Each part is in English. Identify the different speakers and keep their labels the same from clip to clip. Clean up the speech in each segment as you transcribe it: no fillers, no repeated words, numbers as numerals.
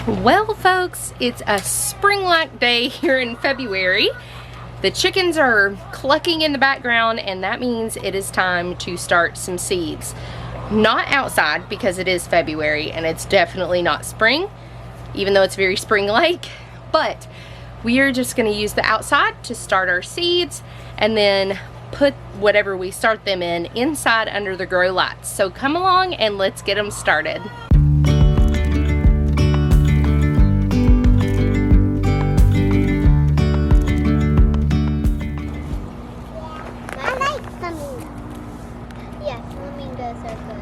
Speaker 1: Well, folks, it's a spring-like day here in February. The chickens are clucking in the background, and that means it is time to start some seeds. Not outside, because it is February and it's definitely not spring, even though it's very spring-like, but we are just going to use the outside to start our seeds and then put whatever we start them in inside under the grow lights. So come along and let's get them started.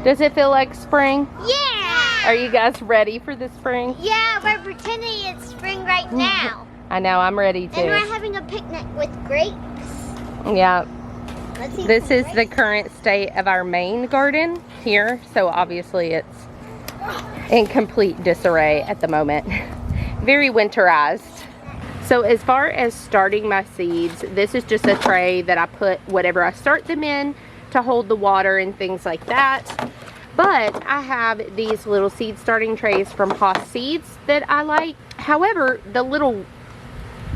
Speaker 1: Does it feel like spring?
Speaker 2: Yeah!
Speaker 1: Are you guys ready for the spring?
Speaker 2: Yeah, we're pretending it's spring right now.
Speaker 1: I know, I'm ready too.
Speaker 2: And we're having a picnic with grapes.
Speaker 1: Yeah. This is the
Speaker 2: grapes.
Speaker 1: current state of our main garden here. So obviously it's in complete disarray at the moment. Very winterized. So as far as starting my seeds, this is just a tray that I put whatever I start them in to hold the water and things like that. But I have these little seed starting trays from Haas Seeds that I like. However, the little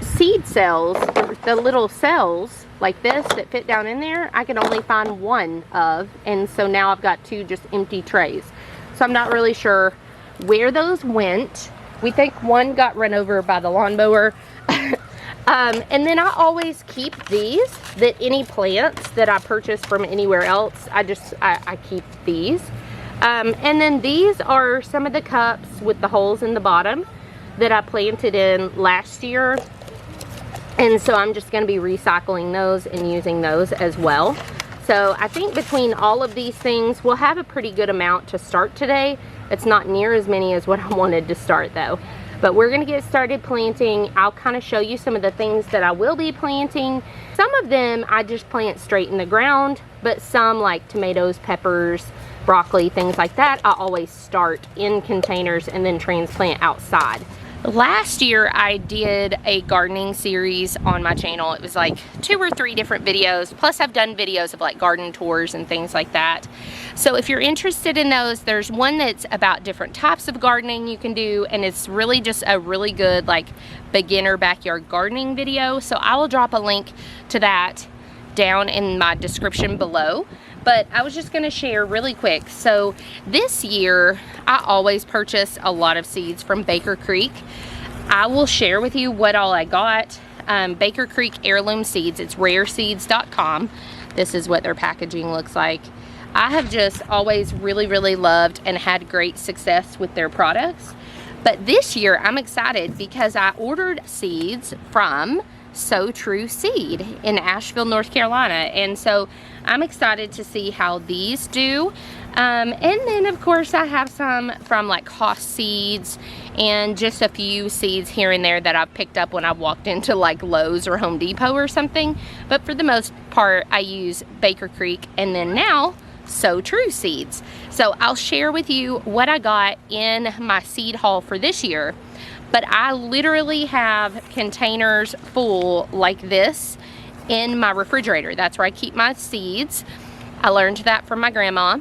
Speaker 1: seed cells, the little cells like this that fit down in there, I can only find one of, and so now I've got two just empty trays. So I'm not really sure where those went. We think one got run over by the lawnmower. And then I always keep these, that any plants that I purchase from anywhere else, I keep these. And then these are some of the cups with the holes in the bottom that I planted in last year. And so I'm just going to be recycling those and using those as well. So I think between all of these things, we'll have a pretty good amount to start today. It's not near as many as what I wanted to start though. But we're going to get started planting. I'll kind of show you some of the things that I will be planting. Some of them I just plant straight in the ground, but some like tomatoes, peppers, broccoli, things like that, I always start in containers and then transplant outside. Last year I did a gardening series on my channel. It was like 2 or 3 different videos, plus I've done videos of like garden tours and things like that. So if you're interested in those, there's one that's about different types of gardening you can do, and it's really just a really good like beginner backyard gardening video. So I will drop a link to that down in my description below. But I was just going to share really quick. So this year, I always purchase a lot of seeds from Baker Creek. I will share with you what all I got. Baker Creek Heirloom Seeds. It's rareseeds.com. This is what their packaging looks like. I have just always really loved and had great success with their products. But this year, I'm excited because I ordered seeds from So True Seed in Asheville, North Carolina, and so I'm excited to see how these do. And then of course I have some from like Haas Seeds and just a few seeds here and there that I've picked up when I walked into like Lowe's or Home Depot or something, but for the most part I use Baker Creek and then now So True Seeds. So I'll share with you what I got in my seed haul for this year. But I literally have containers full like this in my refrigerator. That's where I keep my seeds. I learned that from my grandma.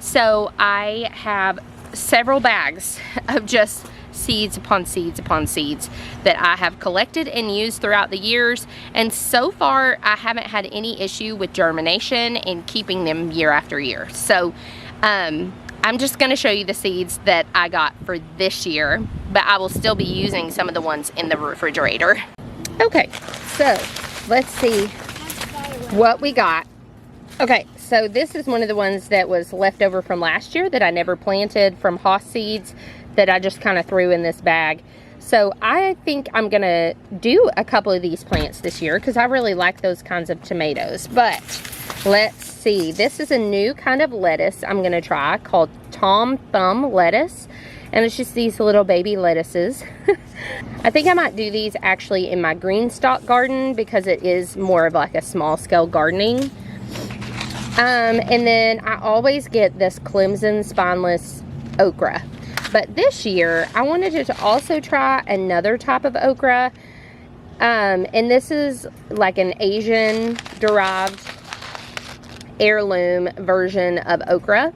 Speaker 1: So I have several bags of just seeds upon seeds upon seeds that I have collected and used throughout the years. And so far, I haven't had any issue with germination and keeping them year after year. So, I'm just going to show you the seeds that I got for this year, but I will still be using some of the ones in the refrigerator. Okay, so let's see what we got. Okay, so this is one of the ones that was left over from last year that I never planted from Haas Seeds that I just kind of threw in this bag. So I think I'm going to do a couple of these plants this year because I really like those kinds of tomatoes. But let's see. This is a new kind of lettuce I'm going to try called Tom Thumb lettuce. And it's just these little baby lettuces. I think I might do these actually in my green stock garden because it is more of like a small scale gardening. And then I always get this Clemson spineless okra. But this year, I wanted to also try another type of okra. And this is like an Asian derived heirloom version of okra.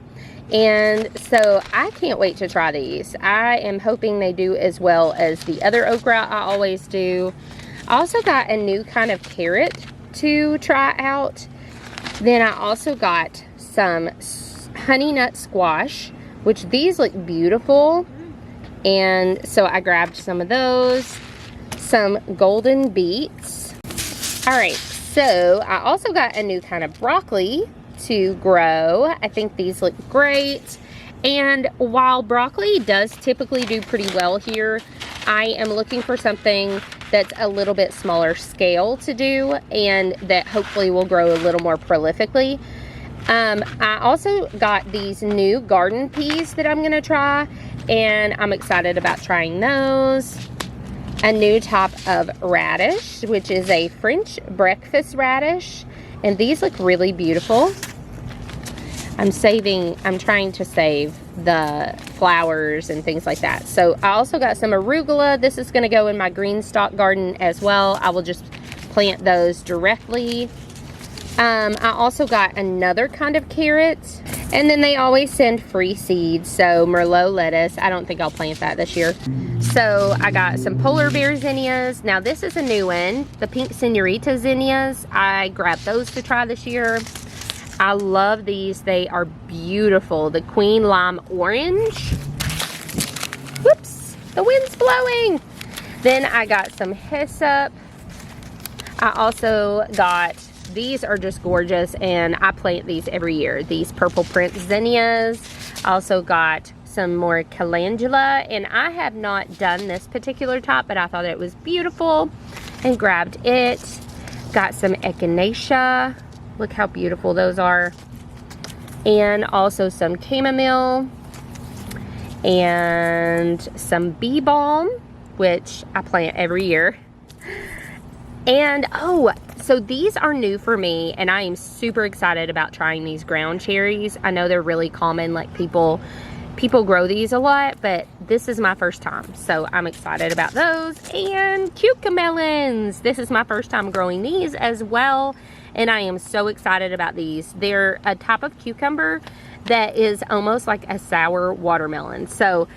Speaker 1: And so I can't wait to try these. I am hoping they do as well as the other okra I always do. I also got a new kind of carrot to try out. Then I also got some honey nut squash, which these look beautiful. And so I grabbed some of those. Some golden beets. All right, so I also got a new kind of broccoli to grow. I think these look great. And while broccoli does typically do pretty well here, I am looking for something that's a little bit smaller scale to do and that hopefully will grow a little more prolifically. I also got these new garden peas that I'm gonna try, and I'm excited about trying those. A new type of radish, which is a French breakfast radish, and these look really beautiful. I'm trying to save the flowers and things like that. So I also got some arugula. This is gonna go in my green stalk garden as well. I will just plant those directly. I also got another kind of carrot, and then they always send free seeds. So Merlot lettuce, I don't think I'll plant that this year. So I got some polar bear zinnias. Now this is a new one, the pink senorita zinnias. I grabbed those to try this year. I love these, they are beautiful. The queen lime orange. Whoops, the wind's blowing. Then I got some hyssop. I also got, these are just gorgeous, and I plant these every year. These purple print zinnias. I also got some more calendula, and I have not done this particular type, but I thought it was beautiful and grabbed it. Got some echinacea. Look how beautiful those are. And also some chamomile and some bee balm, which I plant every year. And oh, so these are new for me, and I am super excited about trying these ground cherries. I know they're really common, like people grow these a lot, but this is my first time, so I'm excited about those. And cucamelons, this is my first time growing these as well, and I am so excited about these. They're a type of cucumber that is almost like a sour watermelon. So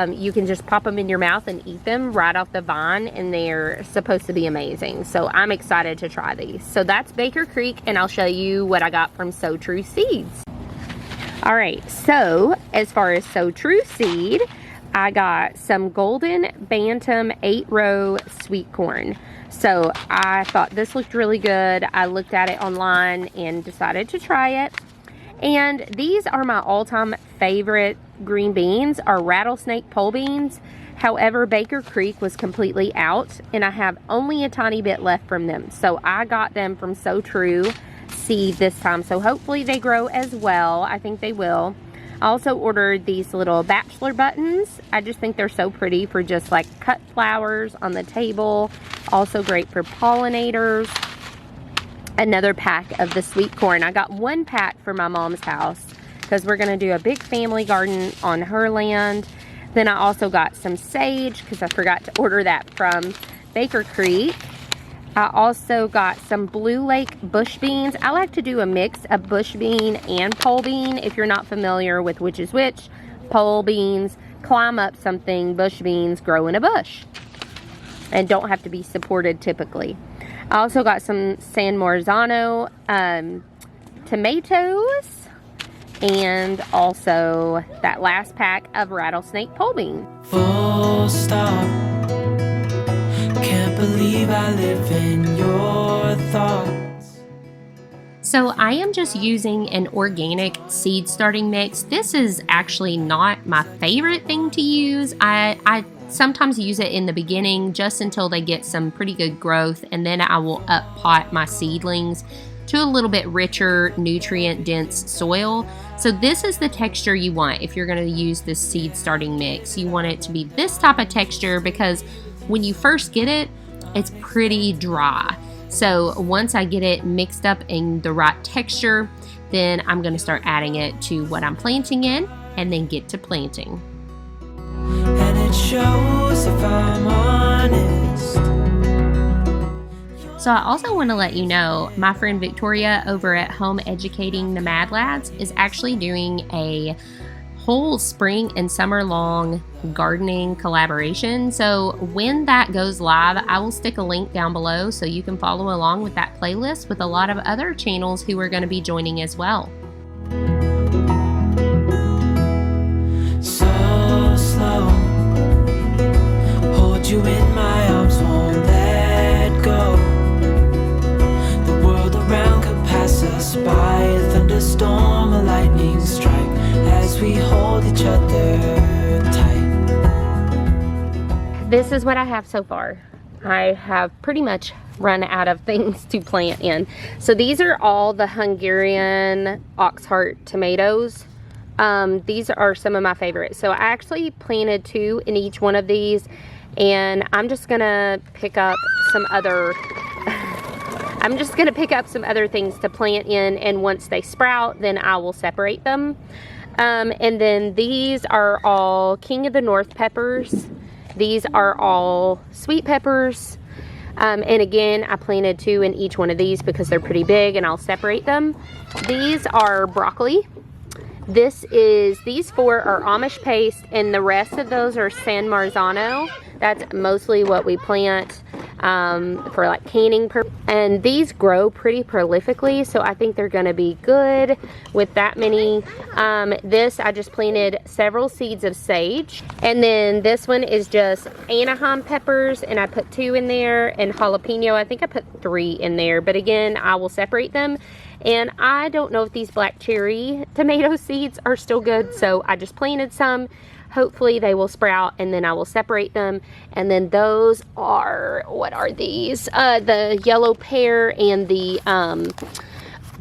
Speaker 1: you can just pop them in your mouth and eat them right off the vine, and they're supposed to be amazing. So I'm excited to try these. So that's Baker Creek, and I'll show you what I got from So True Seeds. All right, so as far as So True Seed, I got some Golden Bantam 8-row sweet corn. So I thought this looked really good. I looked at it online and decided to try it. And these are my all-time favorite green beans, are rattlesnake pole beans. However, Baker Creek was completely out, and I have only a tiny bit left from them. So I got them from So True Seed this time, so hopefully they grow as well. I think they will. I also ordered these little bachelor buttons. I just think they're so pretty for just like cut flowers on the table. Also great for pollinators. Another pack of the sweet corn. I got one pack for my mom's house because we're going to do a big family garden on her land. Then I also got some sage because I forgot to order that from Baker Creek. I also got some Blue Lake bush beans. I like to do a mix of bush bean and pole bean. If you're not familiar with which is which, pole beans climb up something, bush beans grow in a bush and don't have to be supported typically. I also got some San Marzano tomatoes, and also that last pack of rattlesnake pole bean.
Speaker 3: Full stop. Can't believe I live in your thoughts.
Speaker 1: So I am just using an organic seed starting mix. This is actually not my favorite thing to use. I sometimes use it in the beginning just until they get some pretty good growth, and then I will up pot my seedlings to a little bit richer, nutrient dense soil. So this is the texture you want if you're going to use this seed starting mix. You want it to be this type of texture because when you first get it, it's pretty dry. So once I get it mixed up in the right texture, then I'm going to start adding it to what I'm planting in and then get to planting.
Speaker 3: And it shows if I'm honest.
Speaker 1: So I also want to let you know, my friend Victoria over at Home Educating the Mad Lads is actually doing a whole spring and summer long gardening collaboration. So when that goes live, I will stick a link down below so you can follow along with that playlist with a lot of other channels who are going to be joining as well.
Speaker 3: So slow, hold you in my arms, won't let go. The world around could pass us by, a thunderstorm, a lightning strike, as we hold each other tight.
Speaker 1: This is what I have so far. I have pretty much run out of things to plant in. So these are all the Hungarian Oxheart tomatoes. These are some of my favorites. So I actually planted 2 in each one of these, and I'm just gonna pick up some other things to plant in, and once they sprout, then I will separate them. And then these are all King of the North peppers. These are all sweet peppers. And again, I planted 2 in each one of these because they're pretty big, and I'll separate them. These are broccoli. These 4 are Amish paste, and the rest of those are San Marzano. That's mostly what we plant for like canning purposes. And these grow pretty prolifically, so I think they're gonna be good with that many. This, I just planted several seeds of sage. And then this one is just Anaheim peppers, and I put 2 in there, and jalapeno, I think I put 3 in there, but again, I will separate them. And I don't know if these black cherry tomato seeds are still good, so I just planted some. Hopefully they will sprout, and then I will separate them. And then those are, what are these? The yellow pear and the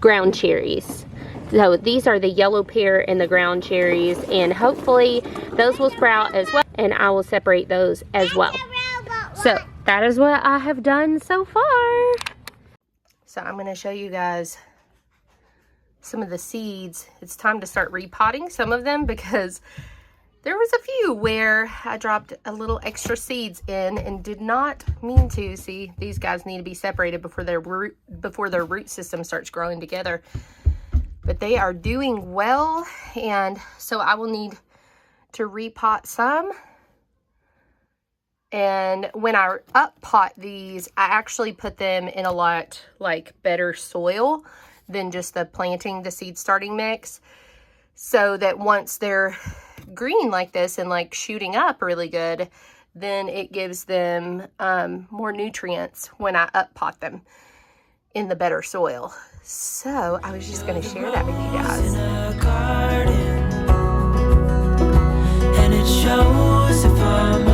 Speaker 1: ground cherries. So these are the yellow pear and the ground cherries, and hopefully those will sprout as well, and I will separate those as well. So that is what I have done so far. So I'm going to show you guys some of the seeds. It's time to start repotting some of them because there was a few where I dropped a little extra seeds in and did not mean to. See, these guys need to be separated before their root system starts growing together. But they are doing well, and so I will need to repot some. And when I uppot these, I actually put them in a lot like better soil than just the seed starting mix, so that once they're green like this and like shooting up really good, then it gives them more nutrients when I uppot them in the better soil. So I was just going to share that with you guys.
Speaker 3: And it shows if I'm